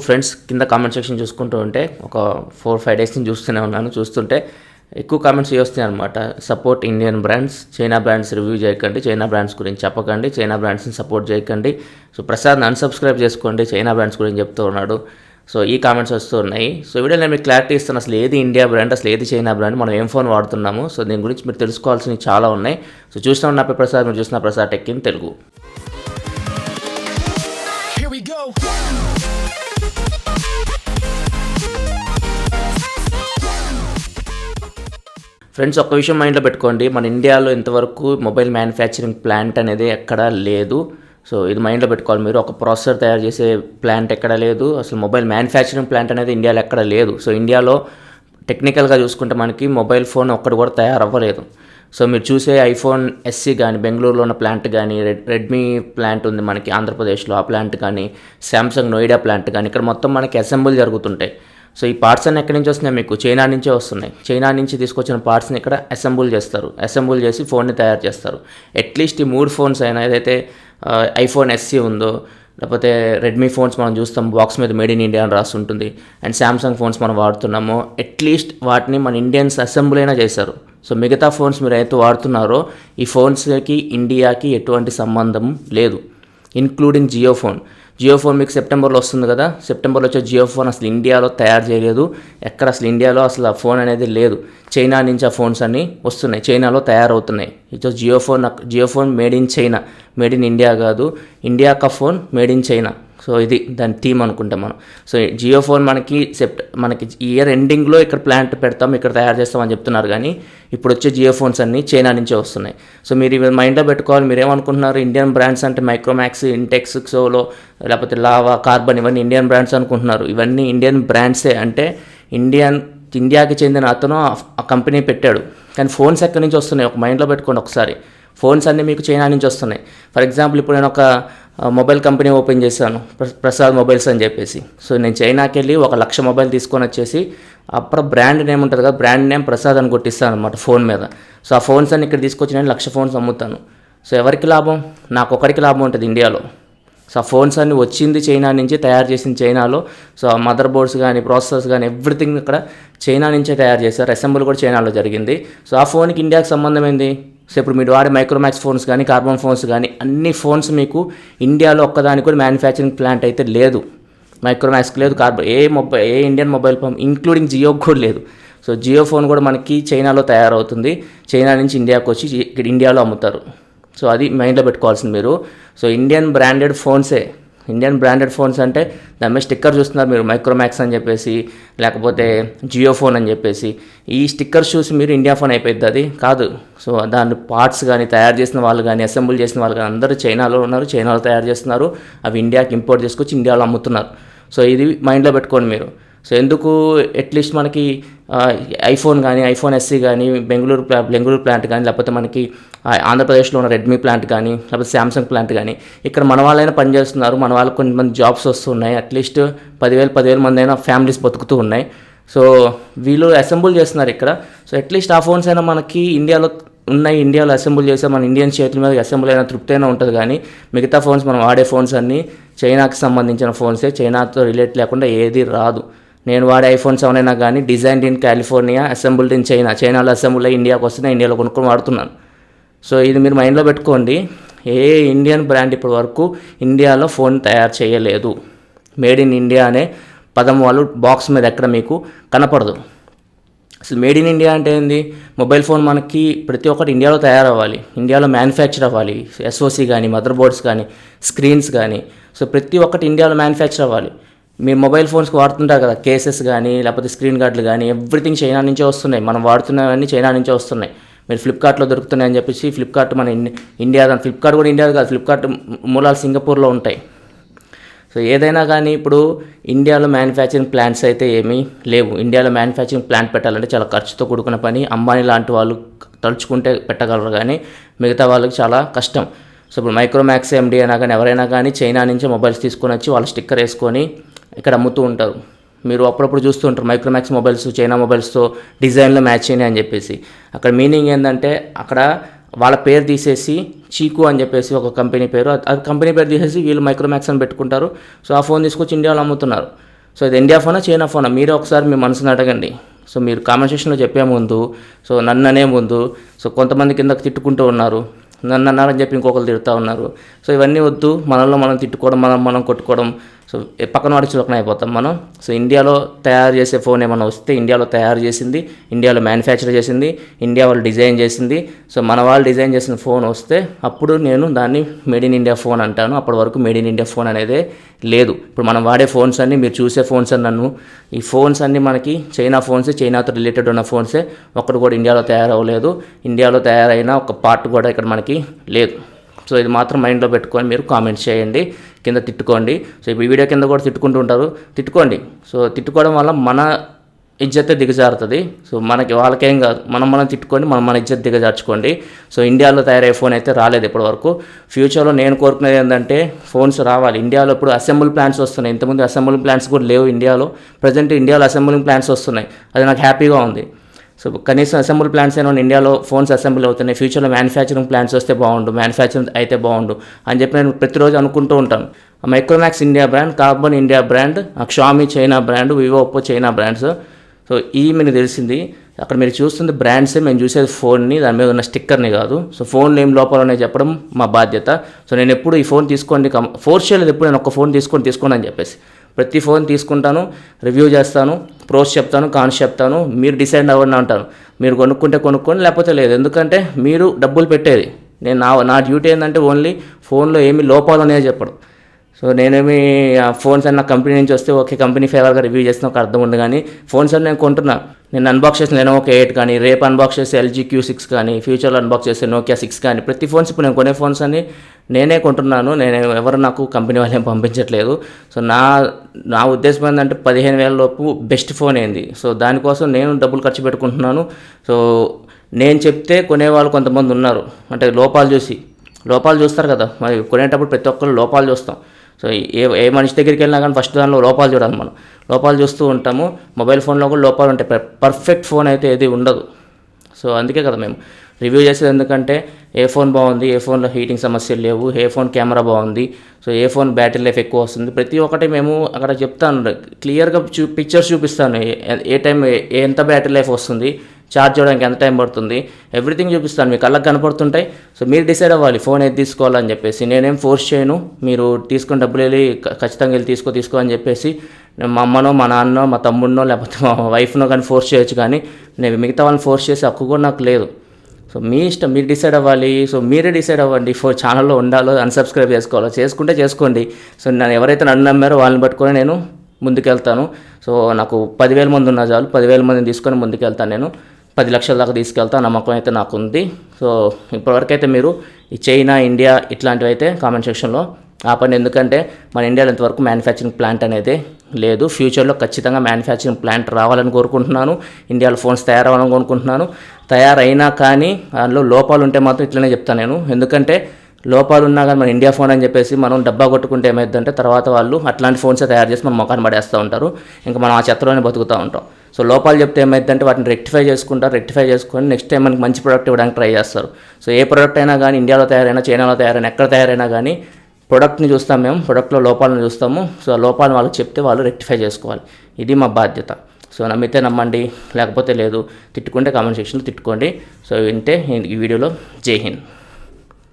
Friends కింద comment section చూసుకుంటూ ఉంటే ఒక 4-5 డేస్ నుంచి చూస్తూనే ఉన్నాను. చూస్తుంటే ఎక్కువ కామెంట్స్ వస్తున్నాయి అనమాట. Support Indian brands, China brands review చేయకండి, చైనా బ్రాండ్స్ గురించి చెప్పకండి, చైనా బ్రాండ్స్ని సపోర్ట్ చేయకండి, సో ప్రసాద్ని అన్సబ్స్క్రైబ్ చేసుకోండి, చైనా బ్రాండ్స్ గురించి చెప్తూ ఉన్నాడు. సో ఈ కామెంట్స్ వస్తూ ఉన్నాయి. సో వీడియో నేను మీకు క్లారిటీ ఇస్తాను, అసలు ఏది ఇండియా బ్రాండ్, అసలు ఏది చైనా బ్రాండ్, మనం ఏం ఫోన్ వాడుతున్నాము, సో దీని గురించి మీరు తెలుసుకోవాల్సినవి చాలా ఉన్నాయి. సో చూసిన నా పేరు ప్రసాద్, మీరు చూసిన Prasad tech in Telugu. Friends, ఒక్క విషయం మైండ్లో పెట్టుకోండి, మన ఇండియాలో ఇంతవరకు మొబైల్ మ్యానుఫ్యాక్చరింగ్ ప్లాంట్ అనేది ఎక్కడా లేదు. సో ఇది మైండ్లో పెట్టుకోవాలి మీరు. ఒక ప్రాసెసర్ తయారు చేసే ప్లాంట్ ఎక్కడ లేదు, అసలు మొబైల్ మ్యానుఫ్యాక్చరింగ్ ప్లాంట్ అనేది ఇండియాలో ఎక్కడ లేదు. సో ఇండియాలో టెక్నికల్గా చూసుకుంటే మనకి మొబైల్ ఫోన్ ఒక్కటి కూడా తయారవ్వలేదు. సో మీరు చూసే ఐఫోన్ ఎస్సీ కానీ, బెంగళూరులో ఉన్న ప్లాంట్ కానీ, రెడ్మీ ప్లాంట్ ఉంది మనకి ఆంధ్రప్రదేశ్లో, ఆ ప్లాంట్ కానీ, శాంసంగ్ నోయిడా ప్లాంట్ కానీ, ఇక్కడ మొత్తం మనకి అసెంబుల్ జరుగుతుంటాయి. సో ఈ పార్ట్స్ అన్నీ ఎక్కడి నుంచి వస్తున్నాయి, మీకు చైనా నుంచే వస్తున్నాయి. చైనా నుంచి తీసుకొచ్చిన పార్ట్స్ని ఇక్కడ అసెంబుల్ చేస్తారు, అసెంబుల్ చేసి ఫోన్ని తయారు చేస్తారు. అట్లీస్ట్ ఈ 3 ఫోన్స్ అయినా, ఏదైతే ఐఫోన్ ఎస్సీ ఉందో, లేకపోతే రెడ్మీ ఫోన్స్ మనం చూస్తాం బాక్స్ మీద మేడ్ ఇన్ ఇండియా అని రాసి ఉంటుంది, అండ్ శాంసంగ్ ఫోన్స్ మనం వాడుతున్నామో, అట్లీస్ట్ వాటిని మన ఇండియన్స్ అసెంబుల్ అయినా చేశారు. సో మిగతా ఫోన్స్ మీరు అయితే వాడుతున్నారో ఈ ఫోన్స్కి ఇండియాకి ఎటువంటి సంబంధం లేదు, including Jio phone. Jio phone మీకు సెప్టెంబర్లో వస్తుంది కదా, సెప్టెంబర్లో వచ్చే జియో ఫోన్ అసలు ఇండియాలో తయారు చేయలేదు, ఎక్కడ అసలు ఇండియాలో అసలు ఆ ఫోన్ అనేది లేదు. చైనా నుంచి ఆ ఫోన్స్ అన్నీ వస్తున్నాయి, చైనాలో తయారవుతున్నాయి. ఇది Jio phone made in China, made in India కాదు, ఇండియా కా phone made in China. So ఇది దాని థీమ్ అనుకుంటాం మనం. సో జియో ఫోన్ మనకి ఇయర్ ఎండింగ్లో ఇక్కడ ప్లాంట్ పెడతాం, ఇక్కడ తయారు చేస్తామని చెప్తున్నారు, కానీ ఇప్పుడు వచ్చే జియో ఫోన్స్ అన్నీ చైనా నుంచే వస్తున్నాయి. సో మీరు ఇవి మైండ్లో పెట్టుకోవాలి. మీరు ఏమనుకుంటున్నారు, ఇండియన్ బ్రాండ్స్ అంటే మైక్రోమాక్స్, ఇంటెక్స్, సోలో, లేకపోతే లావా, కార్బన్, ఇవన్నీ ఇండియన్ బ్రాండ్స్ అనుకుంటున్నారు. ఇవన్నీ ఇండియన్ బ్రాండ్సే. అంటే ఇండియాకి చెందిన అతను ఆ కంపెనీ పెట్టాడు, కానీ ఫోన్స్ ఎక్కడి నుంచి వస్తున్నాయి ఒక మైండ్లో పెట్టుకోండి ఒకసారి. ఫోన్స్ అన్నీ మీకు చైనా నుంచి వస్తున్నాయి. ఫర్ ఎగ్జాంపుల్, ఇప్పుడు నేను ఒక మొబైల్ కంపెనీ ఓపెన్ చేశాను, ప్రసాద్ మొబైల్స్ అని చెప్పేసి. సో నేను చైనాకి వెళ్ళి 1,00,000 మొబైల్ తీసుకొని వచ్చేసి అప్పుడు బ్రాండ్ నేమ్ ఉంటుంది కదా, బ్రాండ్ నేమ్ ప్రసాద్ అని కొట్టిస్తాను అనమాట ఫోన్ మీద. సో ఆ ఫోన్స్ అన్ని ఇక్కడ తీసుకొచ్చి నేను 1,00,000 ఫోన్స్ అమ్ముతాను. సో ఎవరికి లాభం? నాకు ఒకరికి లాభం ఉంటుంది ఇండియాలో. సో ఆ ఫోన్స్ అన్ని వచ్చింది చైనా నుంచి, తయారు చేసింది చైనాలో. సో ఆ మదర్ బోర్డ్స్ కానీ, ప్రాసెసర్స్ కానీ, ఎవ్రీథింగ్ ఇక్కడ చైనా నుంచే తయారు చేశారు, అసెంబుల్ కూడా చైనాలో జరిగింది. సో ఆ ఫోన్కి ఇండియాకి సంబంధం ఏంది? సో ఇప్పుడు మీరు వాడే మైక్రోమాక్స్ ఫోన్స్ కానీ, కార్బన్ ఫోన్స్ కానీ, అన్ని ఫోన్స్ మీకు ఇండియాలో ఒక్కదానికి కూడా మ్యానుఫ్యాక్చరింగ్ ప్లాంట్ అయితే లేదు. మైక్రోమాక్స్కి లేదు, ఏ ఇండియన్ మొబైల్ ఫోన్ ఇంక్లూడింగ్ జియోకి కూడా లేదు. సో జియో ఫోన్ కూడా మనకి చైనాలో తయారవుతుంది, చైనా నుంచి ఇండియాకి వచ్చి ఇక్కడ ఇండియాలో అమ్ముతారు. సో అది మైండ్లో పెట్టుకోవాల్సింది మీరు. సో ఇండియన్ బ్రాండెడ్ ఫోన్స్ అంటే దాని మీద స్టిక్కర్ చూస్తున్నారు మీరు, మైక్రోమాక్స్ అని చెప్పేసి, లేకపోతే జియో ఫోన్ అని చెప్పేసి. ఈ స్టిక్కర్స్ చూసి మీరు ఇండియా ఫోన్ అయిపోయింది, అది కాదు. సో దాని పార్ట్స్ కానీ, తయారు చేసిన వాళ్ళు కానీ, అసెంబుల్ చేసిన వాళ్ళు కానీ అందరూ చైనాలో ఉన్నారు, చైనాలో తయారు చేస్తున్నారు, అవి ఇండియాకి ఇంపోర్ట్ చేసుకొచ్చి ఇండియాలో అమ్ముతున్నారు. సో ఇది మైండ్లో పెట్టుకోండి మీరు. సో ఎందుకు అట్లీస్ట్ మనకి ఐఫోన్ కానీ, ఐఫోన్ ఎస్సీ కానీ, బెంగళూరు ప్లాంట్ కానీ, లేకపోతే మనకి ఆంధ్రప్రదేశ్లో ఉన్న రెడ్మీ ప్లాంట్ కానీ, లేకపోతే శాంసంగ్ ప్లాంట్ కానీ, ఇక్కడ మన వాళ్ళైనా పనిచేస్తున్నారు, మన వాళ్ళకి కొంతమంది జాబ్స్ వస్తున్నాయి, అట్లీస్ట్ 10,000 మంది అయినా ఫ్యామిలీస్ బతుకుతూ ఉన్నాయి. సో వీళ్ళు అసెంబుల్ చేస్తున్నారు ఇక్కడ. సో అట్లీస్ట్ ఆ ఫోన్స్ అయినా మనకి ఇండియాలో ఉన్నాయి, ఇండియాలో అసెంబుల్ చేస్తే మన ఇండియన్ చేతుల మీద అసెంబుల్ అయిన తృప్తి అయినా ఉంటుంది. కానీ మిగతా ఫోన్స్, మనం వాడే ఫోన్స్ అన్నీ చైనాకి సంబంధించిన ఫోన్సే, చైనాతో రిలేట్ లేకుండా ఏది రాదు. నేను వాడే ఐఫోన్ 7 అయినా కానీ designed in California, assembled in చైనాలో అసెంబుల్ అయ్యి ఇండియాకి వస్తే ఇండియాలో కొనుక్కొని వాడుతున్నాను. సో ఇది మీరు మైండ్లో పెట్టుకోండి. ఏ ఇండియన్ బ్రాండ్ ఇప్పటి వరకు ఇండియాలో ఫోన్ తయారు చేయలేదు. మేడ్ ఇన్ ఇండియా అనే పదం వాళ్ళు బాక్స్ మీద ఎక్కడ మీకు కనపడదు. అసలు మేడ్ ఇన్ ఇండియా అంటే ఏంది? మొబైల్ ఫోన్ మనకి ప్రతి ఒక్కటి ఇండియాలో తయారవ్వాలి, ఇండియాలో మ్యానుఫ్యాక్చర్ అవ్వాలి. ఎస్ఓసి కానీ, మదర్ బోర్డ్స్ కానీ, స్క్రీన్స్ కానీ, సో ప్రతి ఒక్కటి ఇండియాలో మ్యానుఫ్యాక్చర్ అవ్వాలి. మీరు మొబైల్ ఫోన్స్కి వాడుతుంటారు కదా, కేసెస్ కానీ, లేకపోతే స్క్రీన్ గార్డులు కానీ, ఎవ్రీథింగ్ చైనా నుంచే వస్తున్నాయి. మనం వాడుతున్నవన్నీ చైనా నుంచే వస్తున్నాయి. మీరు ఫ్లిప్కార్ట్లో దొరుకుతున్నాయి అని చెప్పేసి, ఫ్లిప్కార్ట్ మన ఇండియా, ఫ్లిప్కార్ట్ కూడా ఇండియా కాదు, ఫ్లిప్కార్ట్ మూలాలు సింగపూర్లో ఉంటాయి. సో ఏదైనా కానీ ఇప్పుడు ఇండియాలో మ్యానుఫ్యాక్చరింగ్ ప్లాంట్స్ అయితే ఏమీ లేవు. ఇండియాలో మ్యానుఫ్యాక్చరింగ్ ప్లాంట్ పెట్టాలంటే చాలా ఖర్చుతో కూడుకున్న పని. అంబానీ లాంటి వాళ్ళు తలుచుకుంటే పెట్టగలరు, కానీ మిగతా వాళ్ళకి చాలా కష్టం. సో ఇప్పుడు మైక్రోమాక్స్ ఎండి అయినా కానీ, ఎవరైనా కానీ చైనా నుంచి మొబైల్స్ తీసుకొని వచ్చి వాళ్ళ స్టిక్కర్ వేసుకొని ఇక్కడ అమ్ముతూ ఉంటారు. మీరు అప్పుడప్పుడు చూస్తూ ఉంటారు మైక్రోమాక్స్ మొబైల్స్ చైనా మొబైల్స్తో డిజైన్లో మ్యాచ్ అయినాయి అని చెప్పేసి. అక్కడ మీనింగ్ ఏంటంటే, అక్కడ వాళ్ళ పేరు తీసేసి చీకు అని చెప్పేసి ఒక కంపెనీ పేరు, ఆ కంపెనీ పేరు తీసేసి వీళ్ళు మైక్రోమాక్స్ అని పెట్టుకుంటారు. సో ఆ ఫోన్ తీసుకొచ్చి ఇండియాలో అమ్ముతున్నారు. సో ఇది ఇండియా ఫోనా చైనా ఫోనా మీరే ఒకసారి మీ మనసుని అడగండి. సో మీరు కామెంట్ సెక్షన్లో చెప్పే ముందు, సో నన్ను అనే ముందు, సో కొంతమంది కిందకు తిట్టుకుంటూ ఉన్నారు, నన్ను అన్నారని చెప్పి ఇంకొకరు తిడుతూ ఉన్నారు. సో ఇవన్నీ వద్దు, మనలో మనం తిట్టుకోవడం, మనం కొట్టుకోవడం, సో పక్కన వాడి చులకన అయిపోతాం మనం. సో ఇండియాలో తయారు చేసే ఫోన్ ఏమైనా వస్తే ఇండియాలో తయారు చేసింది, ఇండియాలో మ్యానుఫ్యాక్చర్ చేసింది, ఇండియా వాళ్ళు డిజైన్ చేసింది, సో మన వాళ్ళు డిజైన్ చేసిన ఫోన్ వస్తే అప్పుడు నేను దాన్ని మేడ్ ఇన్ ఇండియా ఫోన్ అంటాను. అప్పటి వరకు మేడ్ ఇన్ ఇండియా ఫోన్ అనేదే లేదు. ఇప్పుడు మనం వాడే ఫోన్స్ అన్నీ, మీరు చూసే ఫోన్స్ అన్నీ, ఈ ఫోన్స్ అన్నీ మనకి చైనా ఫోన్సే, చైనాతో రిలేటెడ్ ఉన్న ఫోన్సే. ఒక్కటి కూడా ఇండియాలో తయారవ్వలేదు. ఇండియాలో తయారైన ఒక పార్ట్ కూడా ఇక్కడ మనకి లేదు. సో ఇది మాత్రం మైండ్లో పెట్టుకొని మీరు కామెంట్స్ చేయండి, కింద తిట్టుకోండి. సో ఇప్పుడు వీడియో కింద కూడా తిట్టుకుంటూ ఉంటారు, తిట్టుకోండి. సో తిట్టుకోవడం వల్ల మన ఇజ్జతే దిగజారుతుంది. సో మనకి వాళ్ళకేం కాదు, మనం తిట్టుకొని మన ఇజ్జత్ దిగజార్చుకోండి. సో ఇండియాలో తయారయ్యే ఫోన్ అయితే రాలేదు ఇప్పటివరకు. ఫ్యూచర్లో నేను కోరుకునేది ఏంటంటే ఫోన్స్ రావాలి. ఇండియాలో ఇప్పుడు అసెంబుల్ ప్లాంట్స్ వస్తున్నాయి. ఇంతకుముందు అసెంబుల్ ప్లాంట్స్ కూడా లేవు ఇండియాలో. ప్రజెంట్ ఇండియాలో అసెంబులింగ్ ప్లాంట్స్ వస్తున్నాయి, అది నాకు హ్యాపీగా ఉంది. సో కనీసం అసెంబుల్ ప్లాంట్స్ అయినా ఇండియాలో ఫోన్స్ అసెంబుల్ అవుతున్నాయి. ఫ్యూచర్లో మ్యానుఫ్యాక్చరింగ్ ప్లాంట్స్ వస్తే బాగుండు, మ్యానుఫ్యాక్చరింగ్ అయితే బాగుండు అని చెప్పి నేను ప్రతిరోజు అనుకుంటూ ఉంటాను. Micromax India brand, Karbonn India brand, Xiaomi China brand, Vivo Oppo China brands. So ఈ మీకు తెలిసింది. అక్కడ మీరు చూస్తుంది బ్రాండ్సే, మేము చూసేది ఫోన్ని, దాని మీద ఉన్న స్టిక్కర్ని కాదు. సో ఫోన్లో ఏం లోపాలనే చెప్పడం మా బాధ్యత. సో నేను ఎప్పుడు ఈ ఫోన్ తీసుకోండి ఫోర్స్ చేయలేదు, ఎప్పుడు నేను ఒక ఫోన్ తీసుకోండి అని చెప్పేసి. ప్రతి ఫోన్ తీసుకుంటాను, రివ్యూ చేస్తాను, ప్రోస్ చెప్తాను, కాన్స్ చెప్తాను, మీరు డిసైడ్ అవ్వండి అంటాను. మీరు కొనుక్కోండి, లేకపోతే లేదు. ఎందుకంటే మీరు డబ్బులు పెట్టేది. నేను నా డ్యూటీ ఏంటంటే ఓన్లీ ఫోన్లో ఏమి లోపాలు అనేది చెప్పడం. సో నేనేమి ఫోన్స్ అన్న కంపెనీ నుంచి వస్తే ఓకే, కంపెనీ ఫేవర్గా రివ్యూ చేసిన ఒక అర్థం ఉంది. కానీ ఫోన్స్ అని నేను కొంటున్నా. నేను అన్బాక్స్ చేసిన Lenovo K8 కానీ, రేపు అన్బాక్స్ చేసే LG Q6 కానీ, ఫ్యూచర్లో అన్బాక్స్ చేసే Nokia 6 కానీ, ప్రతి ఫోన్స్ ఇప్పుడు నేను కొనే ఫోన్స్ అని నేనే కొంటున్నాను. నేను ఎవరు నాకు కంపెనీ వాళ్ళు ఏం పంపించట్లేదు. సో నా ఉద్దేశం ఏంటంటే 15,000 లోపు బెస్ట్ ఫోన్ ఏంది. సో దానికోసం నేను డబ్బులు ఖర్చు పెట్టుకుంటున్నాను. సో నేను చెప్తే కొనేవాళ్ళు కొంతమంది ఉన్నారు, అంటే లోపాలు చూస్తారు కదా. మరి కొనేటప్పుడు ప్రతి ఒక్కరు లోపాలు చూస్తాం. సో ఏ మనిషి దగ్గరికి వెళ్ళినా కానీ ఫస్ట్ దానిలో లోపాలు చూడాలి. మనం లోపాలు చూస్తూ ఉంటాము. మొబైల్ ఫోన్లో కూడా లోపాలు ఉంటాయి, పర్ఫెక్ట్ ఫోన్ అయితే ఏది ఉండదు. సో అందుకే కదా మేము రివ్యూ చేసేది. ఎందుకంటే ఏ ఫోన్ బాగుంది, ఏ ఫోన్లో హీటింగ్ సమస్యలు లేవు, ఏ ఫోన్ కెమెరా బాగుంది, సో ఏ ఫోన్ బ్యాటరీ లైఫ్ ఎక్కువ వస్తుంది, ప్రతి ఒక్కటి మేము అక్కడ చెప్తాను. క్లియర్గా పిక్చర్స్ చూపిస్తాను. ఏ టైం ఎంత బ్యాటరీ లైఫ్ వస్తుంది, ఛార్జ్ చేయడానికి ఎంత టైం పడుతుంది, ఎవ్రీథింగ్ చూపిస్తాను. మీ కళ్ళకి కనపడుతుంటాయి. సో మీరు డిసైడ్ అవ్వాలి ఫోన్ ఏది తీసుకోవాలని చెప్పేసి. నేనేం ఫోర్స్ చేయను, మీరు తీసుకొని డబ్బులు వెళ్ళి ఖచ్చితంగా వెళ్ళి తీసుకో అని చెప్పేసి మా అమ్మనో, మా నాన్ననో, మా తమ్ముడినో, లేకపోతే మా వైఫ్నో కానీ ఫోర్స్ చేయొచ్చు. కానీ నేను మిగతా వాళ్ళని ఫోర్స్ చేసే హక్కు కూడా నాకు లేదు. సో మీ ఇష్టం, మీరు డిసైడ్ అవ్వాలి. సో మీరే డిసైడ్ అవ్వండి ఛానల్లో ఉండాలో అన్సబ్స్క్రైబ్ చేసుకోవాలో, చేసుకోండి. సో నన్ను ఎవరైతే నన్ను నమ్మారో వాళ్ళని పట్టుకొని నేను ముందుకెళ్తాను. సో నాకు 10,000 మంది ఉన్నా చాలు, 10,000 మందిని తీసుకొని ముందుకెళ్తాను. నేను 10 లక్షల దాకా తీసుకెళ్తా, నమ్మకం అయితే నాకు ఉంది. సో ఇప్పటివరకైతే మీరు ఈ చైనా, ఇండియా ఇట్లాంటివి అయితే కామెంట్ సెక్షన్లో ఆపండి. ఎందుకంటే మన ఇండియాలో ఇంతవరకు మ్యానుఫ్యాక్చరింగ్ ప్లాంట్ అనేది లేదు. ఫ్యూచర్లో ఖచ్చితంగా మ్యానుఫ్యాక్చరింగ్ ప్లాంట్ రావాలని కోరుకుంటున్నాను. ఇండియాలో ఫోన్స్ తయారవ్వాలని కోరుకుంటున్నాను. తయారైనా కానీ దానిలో లోపాలు ఉంటే మాత్రం ఇట్లనే చెప్తాను నేను. ఎందుకంటే లోపాలు ఉన్నా కానీ మన ఇండియా ఫోన్ అని చెప్పేసి మనం డబ్బా కొట్టుకుంటే ఏమైందంటే తర్వాత వాళ్ళు అట్లాంటి ఫోన్సే తయారు చేసి మన మొఖాన్ని పడేస్తూ ఉంటారు. ఇంకా మనం ఆ చెత్తలోనే బతుకుతూ ఉంటాం. సో లోపాలు చెప్తే ఏమైందంటే వాటిని రెక్టిఫై చేసుకొని నెక్స్ట్ టైం మనకి మంచి ప్రోడక్ట్ ఇవ్వడానికి ట్రై చేస్తారు. సో ఏ ప్రోడక్ట్ అయినా కానీ ఇండియాలో తయారైనా, చైనాలో తయారైనా, ఎక్కడ తయారైనా కానీ ప్రొడక్ట్ని చూస్తాం మేము, ప్రొడక్ట్లో లోపాలను చూస్తాము. సో ఆ లోపాలను వాళ్ళకి చెప్తే వాళ్ళు రెక్టిఫై చేసుకోవాలి. ఇది మా బాధ్యత. సో నమ్మితే నమ్మండి, లేకపోతే లేదు. తిట్టుకుంటే కామెంట్ సెక్షన్లో తిట్టుకోండి. సో వింటే ఈ వీడియోలో జై హింద్.